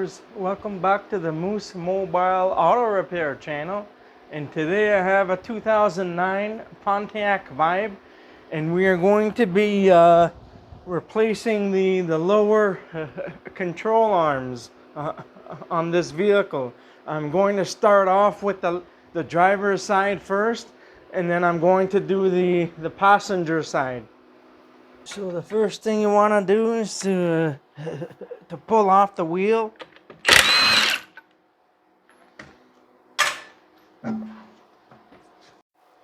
viewers, welcome back to the Moose Mobile Auto Repair channel. And today I have a 2009 Pontiac Vibe, and we are going to be replacing the lower control arms on this vehicle. I'm going to start off with the driver's side first, and then I'm going to do the passenger side. So the first thing you want to do is to pull off the wheel.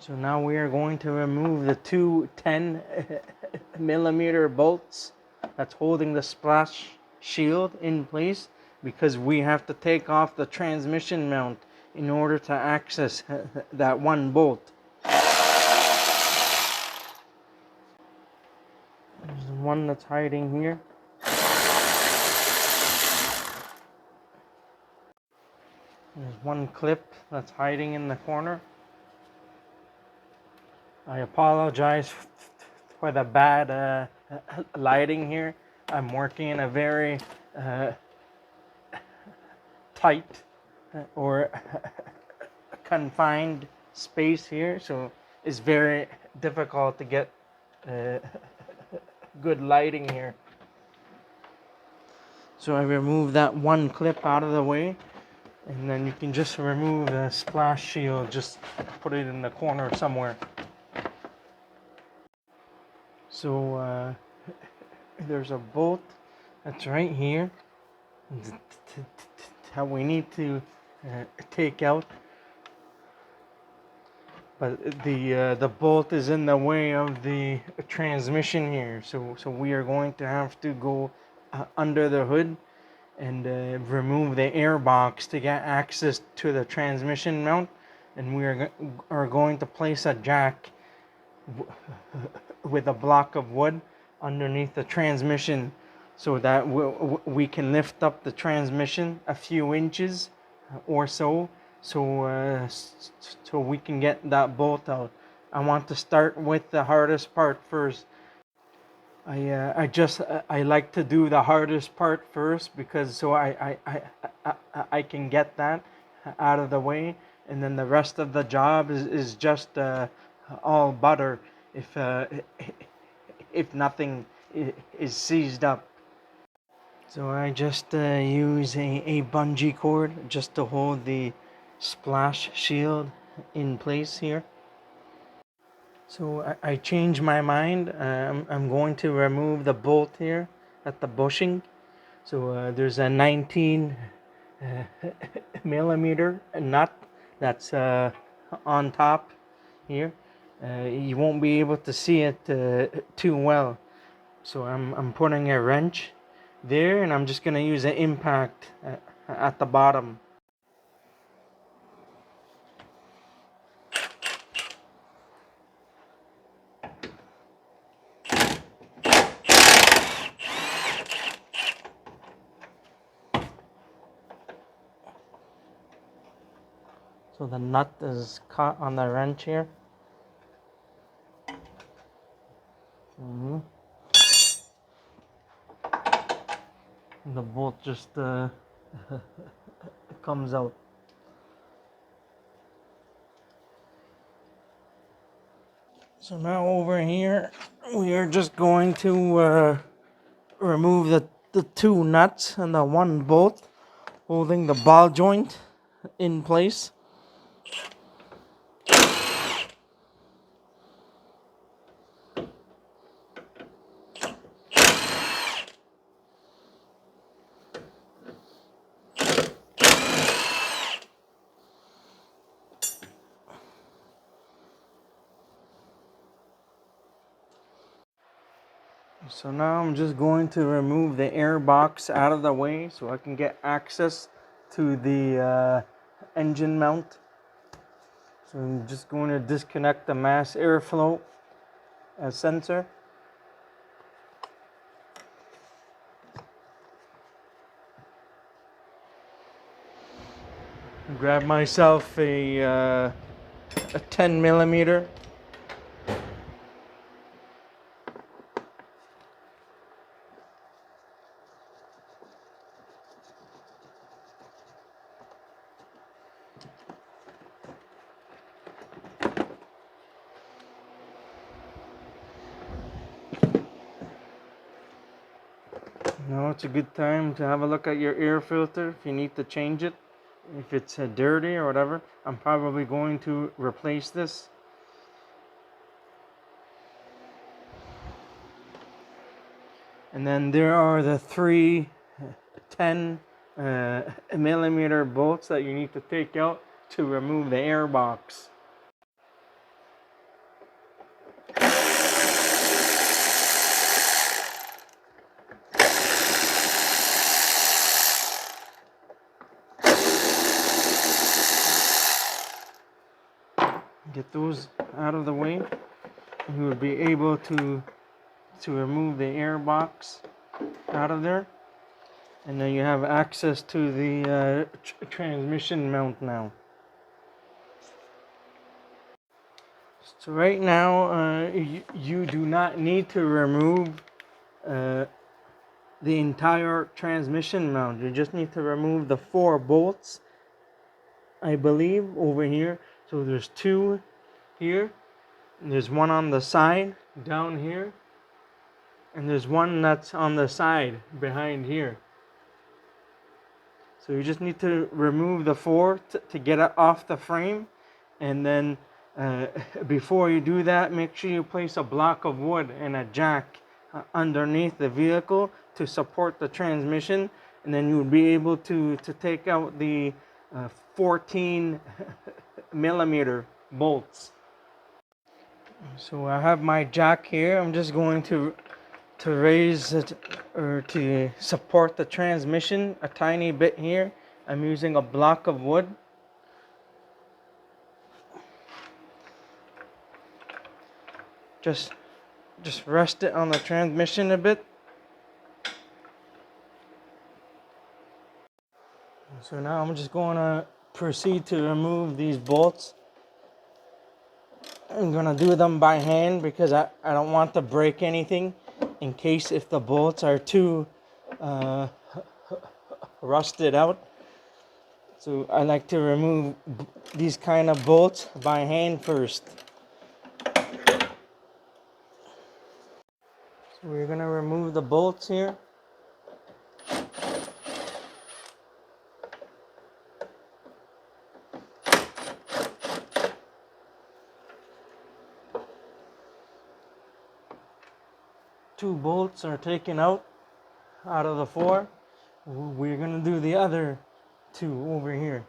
So now we are going to remove the two 10mm bolts that's holding the splash shield in place, because we have to take off the transmission mount in order to access that one bolt. There's one that's hiding here. There's one clip that's hiding in the corner. I apologize for the bad lighting here. I'm working in a very tight or confined space here, so it's very difficult to get good lighting here. So I removed that one clip out of the way, and then you can just remove the splash shield, just put it in the corner somewhere. So there's a bolt that's right here that we need to take out, but the bolt is in the way of the transmission here, so we are going to have to go under the hood and remove the air box to get access to the transmission mount, and we are going to place a jack with a block of wood underneath the transmission, so that we can lift up the transmission a few inches or so, so we can get that bolt out. I want to start with the hardest part first. I like to do the hardest part first, because so I can get that out of the way, and then the rest of the job is just all butter if nothing is seized up. So I just use a bungee cord just to hold the splash shield in place here. So I changed my mind. I'm going to remove the bolt here at the bushing. So there's a 19mm nut that's on top here. You won't be able to see it too well. So I'm putting a wrench there, and I'm just going to use an impact at the bottom. So the nut is caught on the wrench here. The bolt just comes out. So now over here, we are just going to remove the two nuts and the one bolt holding the ball joint in place. So now I'm just going to remove the air box out of the way so I can get access to the engine mount. So I'm just going to disconnect the mass airflow sensor. Grab myself a 10mm. Now it's a good time to have a look at your air filter if you need to change it. If it's dirty or whatever, I'm probably going to replace this. And then there are the three 10 millimeter bolts that you need to take out to remove the air box. Get those out of the way, and you will be able to remove the air box out of there, and then you have access to the transmission mount now. So right now you do not need to remove the entire transmission mount. You just need to remove the 4 bolts, I believe, over here. So there's 2 here, and there's 1 on the side down here, and there's 1 that's on the side behind here. So you just need to remove the 4 to get it off the frame, and then before you do that, make sure you place a block of wood and a jack underneath the vehicle to support the transmission, and then you'll be able to take out the 14 millimeter bolts. So I have my jack here. I'm just going to raise it, or to support the transmission a tiny bit here. I'm using a block of wood. Just rest it on the transmission a bit. So now I'm just going to proceed to remove these bolts. I'm going to do them by hand because I don't want to break anything, in case if the bolts are too rusted out. So I like to remove these kind of bolts by hand first. So we're going to remove the bolts here. Two bolts are taken out of the 4. We're going to do the other 2 over here.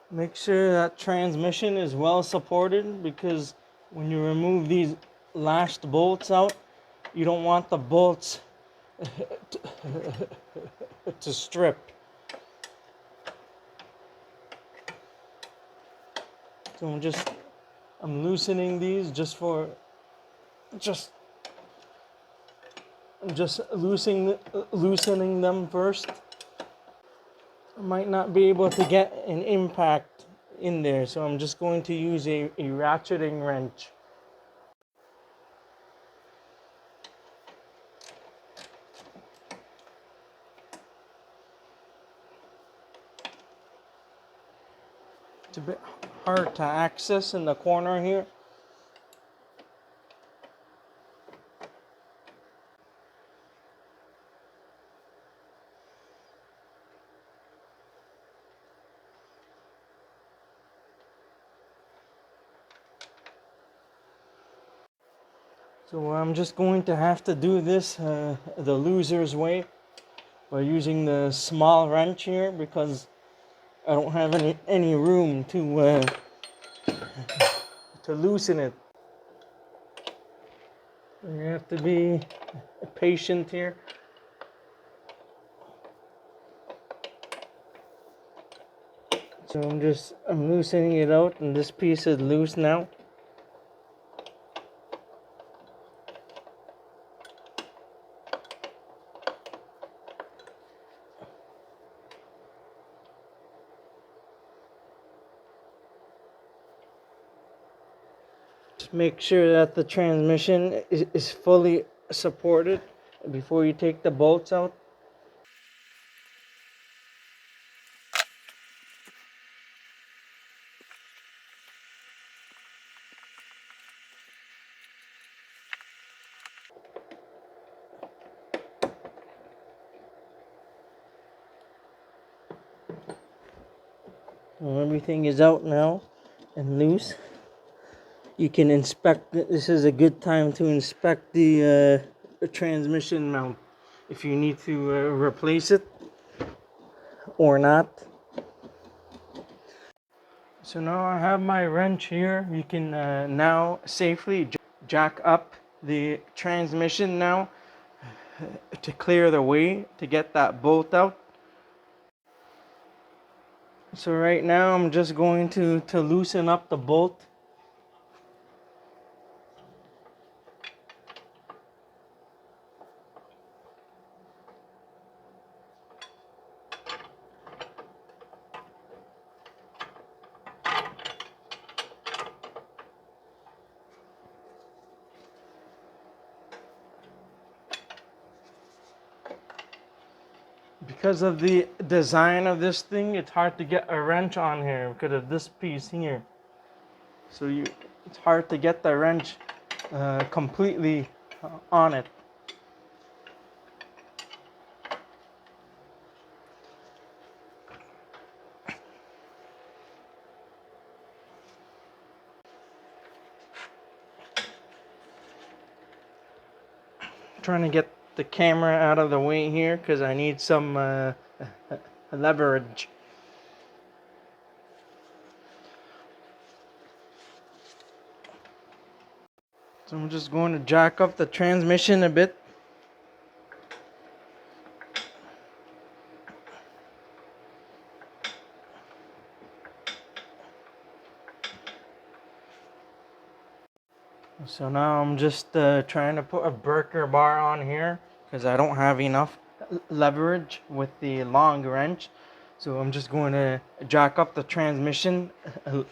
Make sure that transmission is well supported, because when you remove these last bolts out, you don't want the bolts to strip. So I'm loosening these just loosening them first. I might not be able to get an impact in there, so I'm just going to use a ratcheting wrench. It's a bit hard to access in the corner here. So I'm just going to have to do this the loser's way, by using the small wrench here, because I don't have any room to loosen it. You have to be patient here. So I'm loosening it out, and this piece is loose now. Just make sure that the transmission is fully supported before you take the bolts out. Well, everything is out now and loose. You can inspect it. This is a good time to inspect the transmission mount if you need to replace it or not. So now I have my wrench here. You can now safely jack up the transmission now to clear the way to get that bolt out. So right now I'm just going to loosen up the bolt. Because of the design of this thing, it's hard to get a wrench on here because of this piece here. So it's hard to get the wrench completely on it. Trying to get the camera out of the way here because I need some leverage. So I'm just going to jack up the transmission a bit. So now I'm just trying to put a breaker bar on here because I don't have enough leverage with the long wrench. So I'm just going to jack up the transmission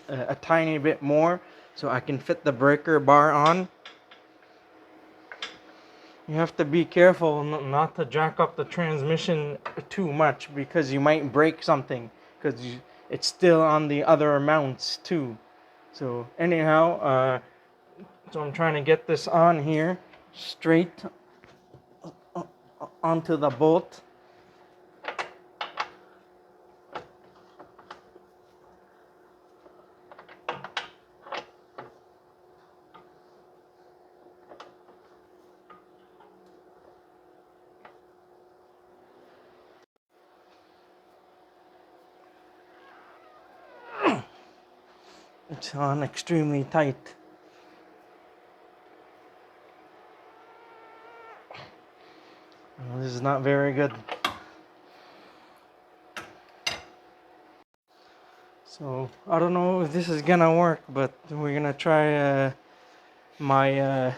a tiny bit more so I can fit the breaker bar on. You have to be careful not to jack up the transmission too much because you might break something because it's still on the other mounts too. So anyhow, so I'm trying to get this on here straight onto the bolt. It's on extremely tight. This is not very good. So I don't know if this is gonna work, but we're gonna try my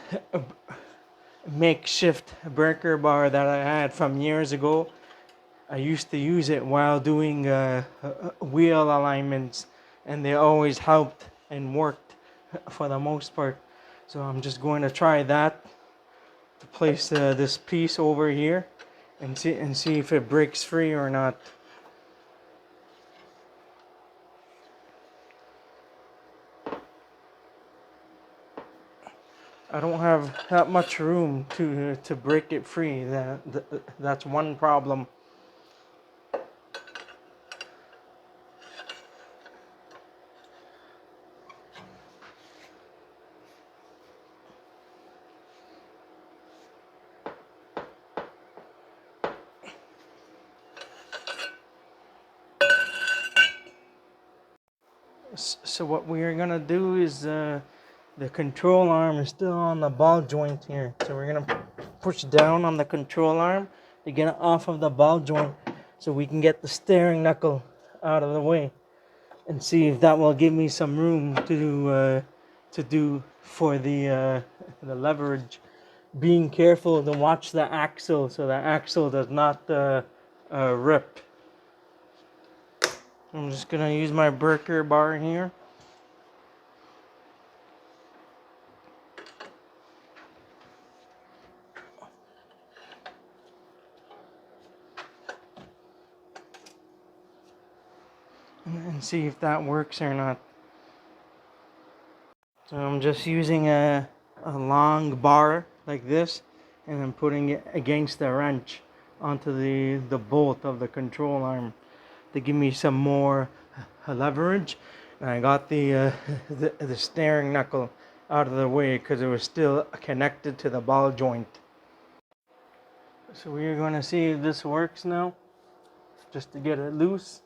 makeshift breaker bar that I had from years ago. I used to use it while doing wheel alignments, and they always helped and worked for the most part. So I'm just going to try that to place this piece over here and see if it breaks free or not. I don't have that much room to break it free. That's one problem. So what we are gonna do is the control arm is still on the ball joint here. So we're gonna push down on the control arm to get it off of the ball joint so we can get the steering knuckle out of the way and see if that will give me some room to do for the leverage. Being careful to watch the axle so the axle does not rip. I'm just gonna use my breaker bar here. And see if that works or not. So I'm just using a long bar like this and I'm putting it against the wrench onto the bolt of the control arm to give me some more leverage, and I got the steering knuckle out of the way because it was still connected to the ball joint. So we're going to see if this works now, just to get it loose.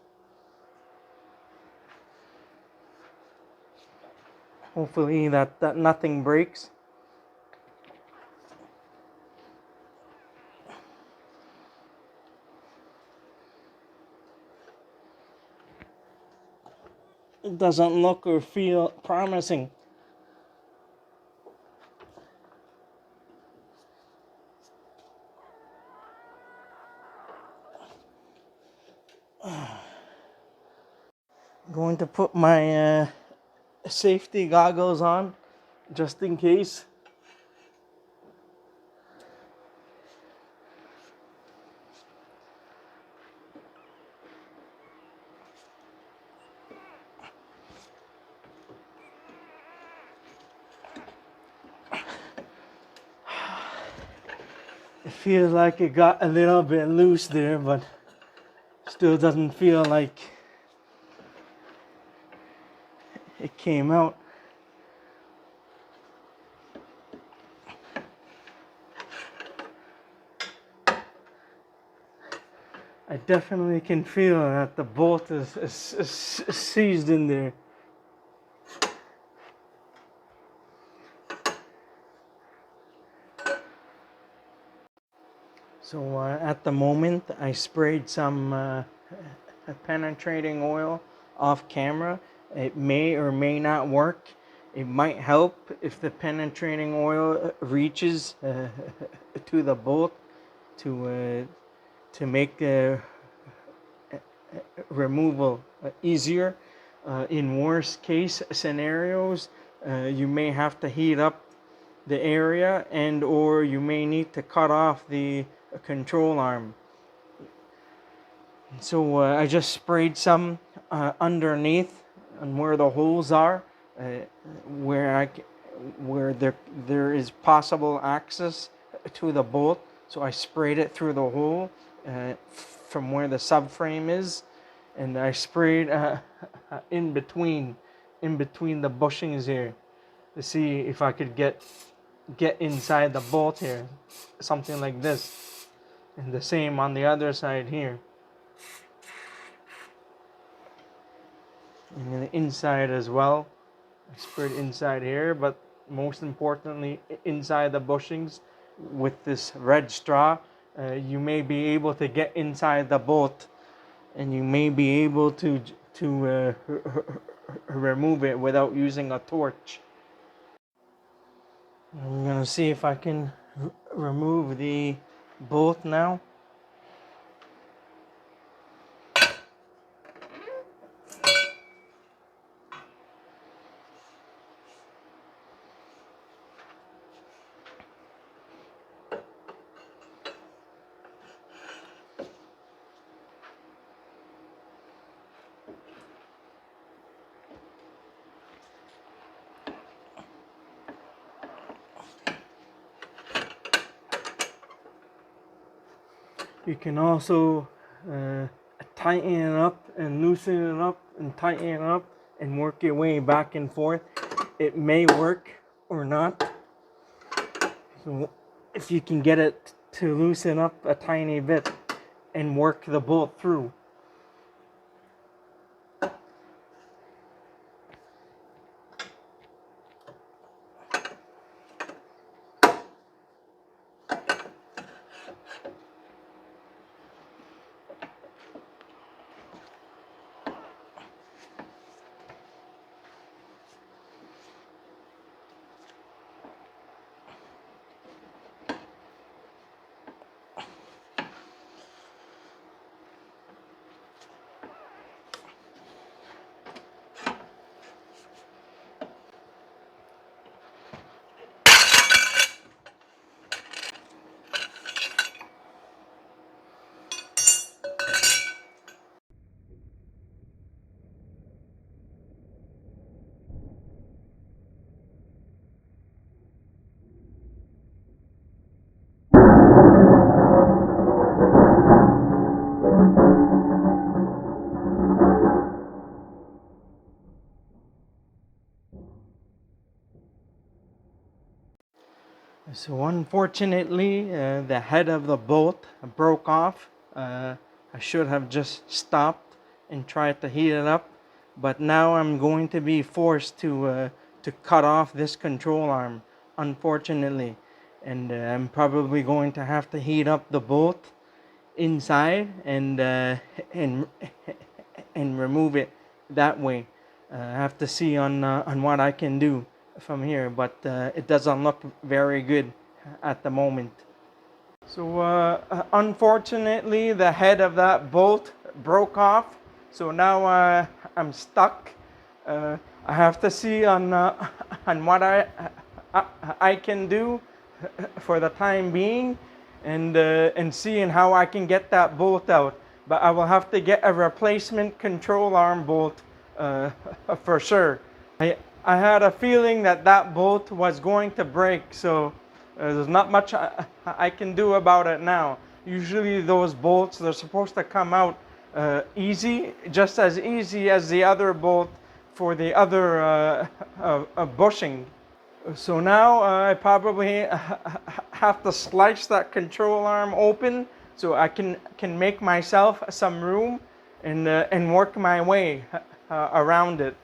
Hopefully that nothing breaks. It doesn't look or feel promising. I'm going to put my safety goggles on just in case. It feels like it got a little bit loose there, but still doesn't feel like it came out. I definitely can feel that the bolt is seized in there. So at the moment, I sprayed some penetrating oil off camera. It may or may not work. It might help if the penetrating oil reaches to the bolt to make the removal easier. In worst case scenarios, you may have to heat up the area, and or you may need to cut off the control arm. So I just sprayed some underneath and where the holes are, where there is possible access to the bolt. So I sprayed it through the hole from where the subframe is, and I sprayed in between the bushings here to see if I could get inside the bolt here, something like this, and the same on the other side here. And the inside as well. I sprayed inside here, but most importantly inside the bushings with this red straw. You may be able to get inside the bolt, and you may be able to remove it without using a torch. I'm gonna see if I can remove the bolt now. You can also tighten it up and loosen it up and tighten it up and work your way back and forth. It may work or not. So if you can get it to loosen up a tiny bit and work the bolt through. So unfortunately, the head of the bolt broke off. I should have just stopped and tried to heat it up, but now I'm going to be forced to cut off this control arm, unfortunately, and I'm probably going to have to heat up the bolt inside and and remove it that way. I have to see on what I can do from here, but it doesn't look very good at the moment. So unfortunately, the head of that bolt broke off. So now I'm stuck. I have to see on what I, I can do for the time being, and seeing how I can get that bolt out. But I will have to get a replacement control arm bolt for sure. I had a feeling that that bolt was going to break, so there's not much I can do about it now. Usually those bolts, they're supposed to come out easy, just as easy as the other bolt for the other bushing. So now I probably have to slice that control arm open so I can make myself some room and work my way around it.